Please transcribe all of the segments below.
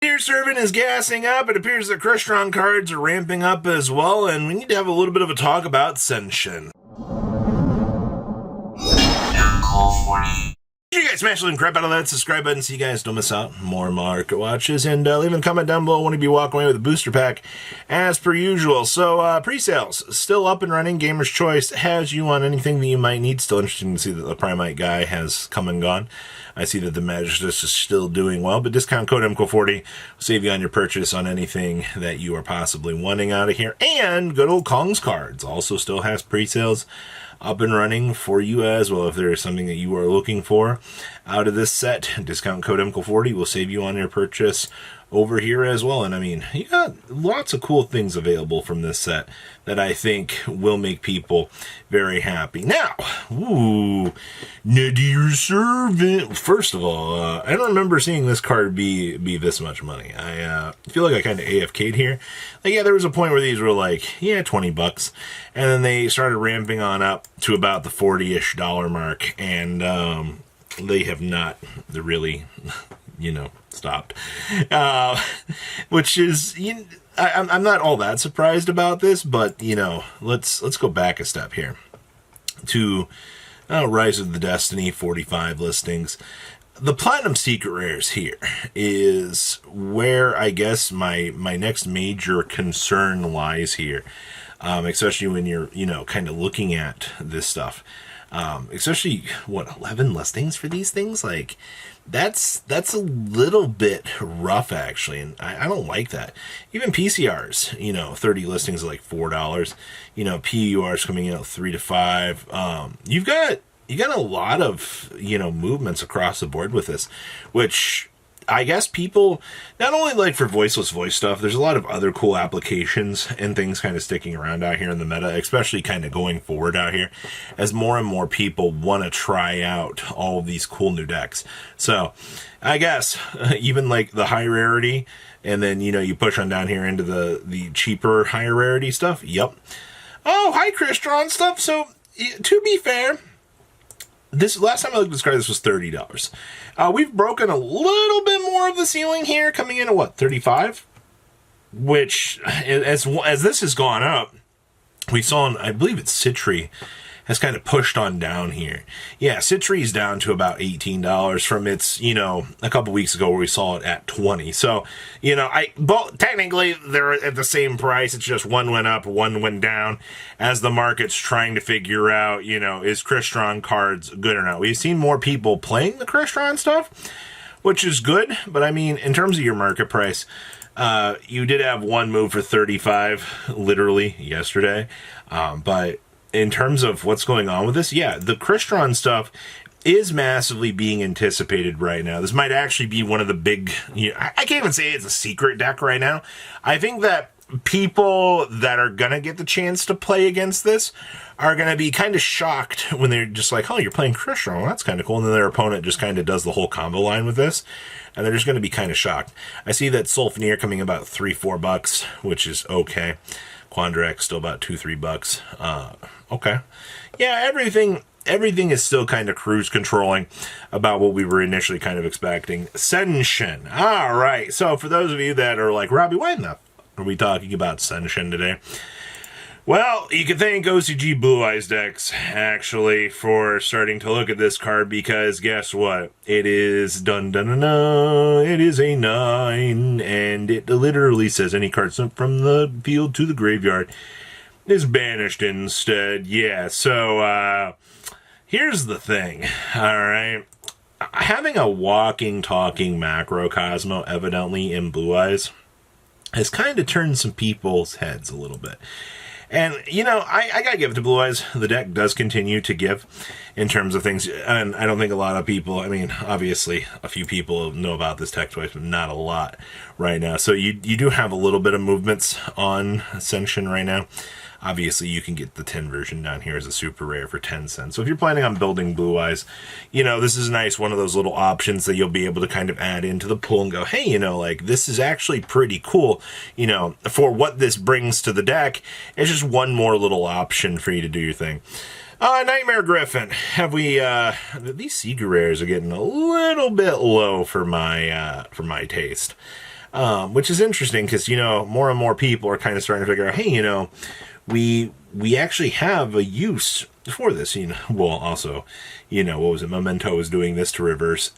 Dear Servant is gassing up. It appears that Crystron cards are ramping up as well, and we need to have a little bit of a talk about Sunin. You guys smash the link, crap out of that subscribe button so you guys don't miss out more market watches, and leave a comment down below when you walk away with a booster pack as per usual. So pre-sales still up and running. Gamer's Choice has you on anything that you might need. Still interesting to see that the Prismatic guy has come and gone. I see that the Magistus is still doing well, but discount code MCO40 will save you on your purchase on anything that you are possibly wanting out of here. And good old Kong's Cards also still has pre-sales up and running for you as well. If there is something that you are looking for out of this set, discount code MCO40 will save you on your purchase over here as well. And I mean, you got lots of cool things available from this set that I think will make people very happy. Now, Dear Servant. First of all, I don't remember seeing this card be this much money. I feel like I kind of AFK'd here. Like, yeah, there was a point where these were like, yeah, $20, and then they started ramping on up to about the $40-ish mark, and they have not really, stopped. Which is, I'm not all that surprised about this, but let's go back a step here to Rise of the Destiny 45 listings. The Platinum Secret Rares here is where I guess my next major concern lies here, especially when you're kind of looking at this stuff. Especially 11 listings for these things, like that's a little bit rough actually, and I don't like that. Even PCRs, 30 listings are like $4. PURs coming in at 3 to 5. You got a lot of movements across the board with this, which I guess people not only like for voiceless voice stuff, there's a lot of other cool applications and things kind of sticking around out here in the meta, especially kind of going forward out here as more and more people want to try out all of these cool new decks. So I guess even like the high rarity, and then, you push on down here into the cheaper higher rarity stuff. Yep. Oh, hi, Crystron stuff. So to be fair, this last time I looked at this card, this was $30. We've broken a little bit more of the ceiling here, coming in at 35? Which, as this has gone up, we saw, I believe it's Citri, has kind of pushed on down here. Yeah, Citri's down to about $18 from its, a couple weeks ago where we saw it at 20. So, technically they're at the same price. It's just one went up, one went down as the market's trying to figure out, is Crystron cards good or not? We've seen more people playing the Crystron stuff, which is good. But I mean, in terms of your market price, you did have one move for 35 literally yesterday. But in terms of what's going on with this, yeah, the Crystron stuff is massively being anticipated right now. This might actually be one of the big, I can't even say it's a secret deck right now. I think that people that are going to get the chance to play against this are going to be kind of shocked when they're just like, oh, you're playing Crystron, well, that's kind of cool. And then their opponent just kind of does the whole combo line with this, and they're just going to be kind of shocked. I see that Sulfanier coming about $3-4, which is okay. Quandrak still about $2-3. Okay. Yeah, everything is still kind of cruise controlling about what we were initially kind of expecting. Sunin. All right. So for those of you that are like, Robbie, why in the are we talking about Sunin today? Well, you can thank OCG Blue Eyes decks, actually, for starting to look at this card, because guess what? It is it is a 9, and it literally says any card sent from the field to the graveyard is banished instead. Yeah, so, here's the thing, alright? Having a walking, talking macrocosmo, evidently, in Blue Eyes, has kind of turned some people's heads a little bit. And, I gotta give it to Blue Eyes. The deck does continue to give in terms of things. And I don't think a lot of people, I mean, obviously, a few people know about this tech twice, but not a lot right now. So you do have a little bit of movements on Ascension right now. Obviously, you can get the 10 version down here as a super rare for 10 cents. So if you're planning on building Blue Eyes, this is nice. One of those little options that you'll be able to kind of add into the pool and go, hey, this is actually pretty cool, for what this brings to the deck. It's just one more little option for you to do your thing. Nightmare Griffin. Have we, these Secret Rares are getting a little bit low for my taste. which is interesting because, more and more people are kind of starting to figure out, hey, we actually have a use for this, well, also, what was it? Memento was doing this to reverse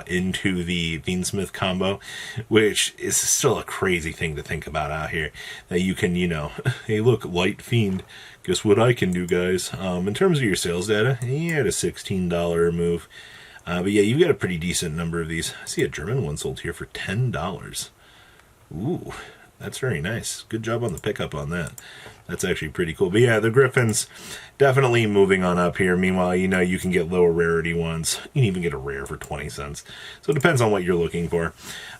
into the Fiendsmith combo, which is still a crazy thing to think about out here. That you can, hey, look, Light Fiend. Guess what I can do, guys? In terms of your sales data, you had a $16 move. But yeah, you've got a pretty decent number of these. I see a German one sold here for $10. Ooh, that's very nice. Good job on the pickup on that. That's actually pretty cool. But yeah, the Griffins definitely moving on up here. Meanwhile, you can get lower rarity ones. You can even get a rare for 20 cents. So it depends on what you're looking for.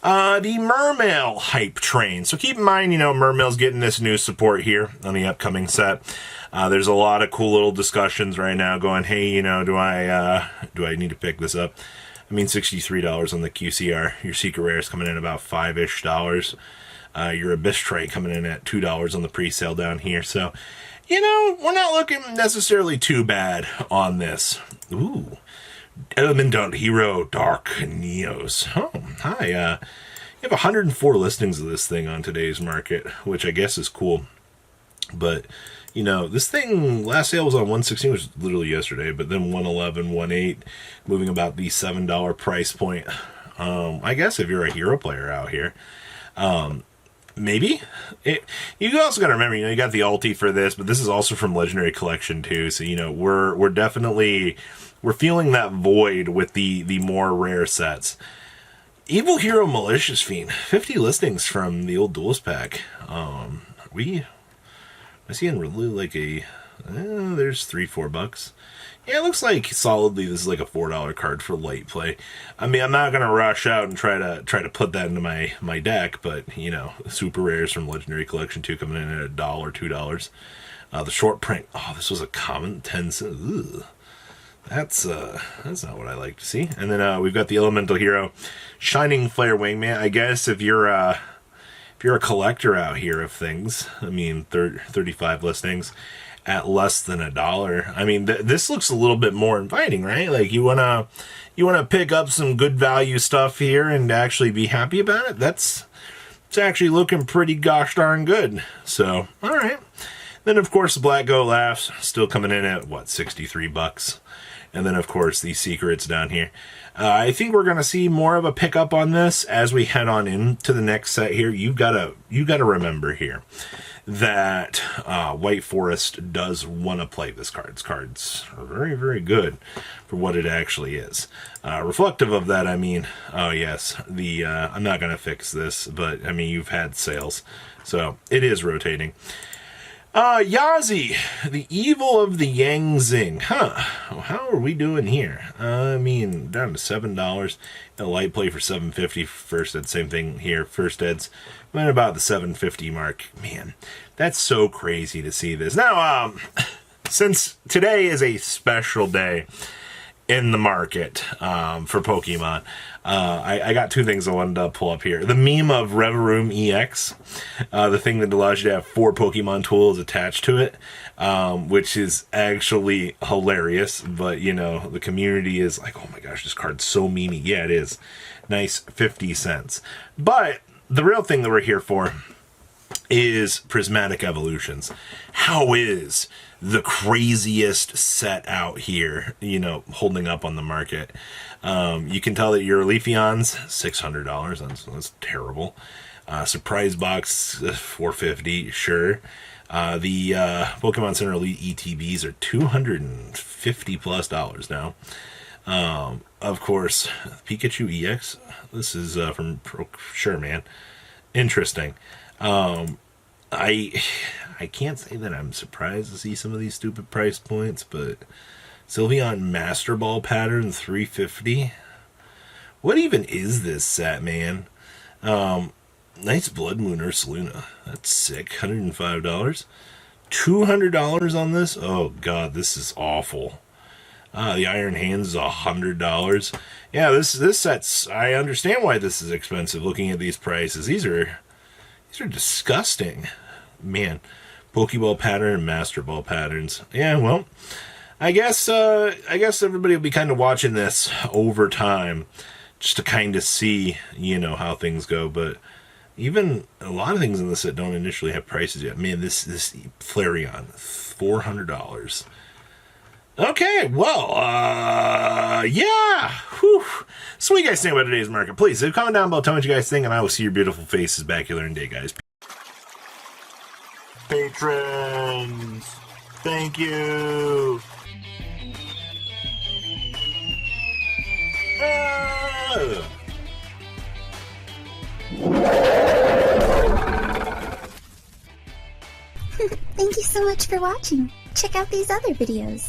The Mermail hype train. So keep in mind, Mermail's getting this new support here on the upcoming set. There's a lot of cool little discussions right now going, hey, do I need to pick this up? I mean, $63 on the QCR. Your secret rare is coming in about $5-ish. Your Abyss Tray coming in at $2 on the pre-sale down here. So, we're not looking necessarily too bad on this. Ooh. Elemental Hero Dark Neos. Oh, hi. You have 104 listings of this thing on today's market, which I guess is cool. But, this thing, last sale was on 116, which was literally yesterday, but then 111, 18, moving about the $7 price point. I guess if you're a hero player out here, maybe. You also got to remember, you got the ulti for this, but this is also from Legendary Collection too. So, we're definitely, we're feeling that void with the more rare sets. Evil Hero Malicious Fiend, 50 listings from the old Duelist pack. I see in really like there's $3-4. Yeah, it looks like solidly this is like a $4 card for light play. I mean, I'm not gonna rush out and try to put that into my deck, but super rares from Legendary Collection 2 coming in at $1, $2. The short print. Oh, this was a common 10 cents. Ugh. That's not what I like to see. And then we've got the Elemental Hero, Shining Flare Wingman. I guess if you're a collector out here of things, I mean, 35 listings at less than $1. I mean, this looks a little bit more inviting, right? Like you wanna pick up some good value stuff here and actually be happy about it. It's actually looking pretty gosh darn good. So, all right. Then of course the Black Goat Laughs still coming in at what, $63. And then of course the secrets down here. I think we're gonna see more of a pickup on this as we head on into the next set here. You gotta remember here that White Forest does want to play this card. Its cards are very, very good for what it actually is. Reflective of that, I mean, oh yes, I'm not going to fix this, but I mean, you've had sales, so it is rotating. Yazi, the Evil of the Yang Zing. How are we doing here? I mean, down to $7. A light play for $7.50. First Ed, same thing here. First Ed's went about the $7.50 mark. Man, that's so crazy to see this. Now, since today is a special day in the market for Pokemon, I got two things I wanted to pull up here. The meme of Reverum EX, the thing that allows you to have 4 Pokemon tools attached to it, which is actually hilarious. But, the community is like, oh my gosh, this card's so memey. Yeah, it is. Nice 50 cents. But the real thing that we're here for is Prismatic Evolutions. How is the craziest set out here, holding up on the market? You can tell that your Leafeon's $600. That's terrible. Surprise box, $450, sure. The Pokemon Center Elite ETBs are $250+ now. Of course, Pikachu EX. This is from sure, man. Interesting. I can't say that I'm surprised to see some of these stupid price points, but Sylveon Master Ball pattern $350. What even is this set, man? Nice Blood Moon Ursaluna. That's sick. $105. $200 on this? Oh god, this is awful. The Iron Hands is $100. Yeah, this set's, I understand why this is expensive looking at these prices. These are disgusting. Man, Pokeball pattern and Master Ball patterns. Yeah, well, I guess everybody will be kind of watching this over time just to kind of see, how things go. But Even a lot of things in the set don't initially have prices yet. Man, this Flareon, $400. Okay, well, yeah. Whew. So what do you guys think about today's market? Please, comment down below, tell me what you guys think, and I will see your beautiful faces back here in a day, guys. Patrons, thank you. Thank you so much for watching. Check out these other videos.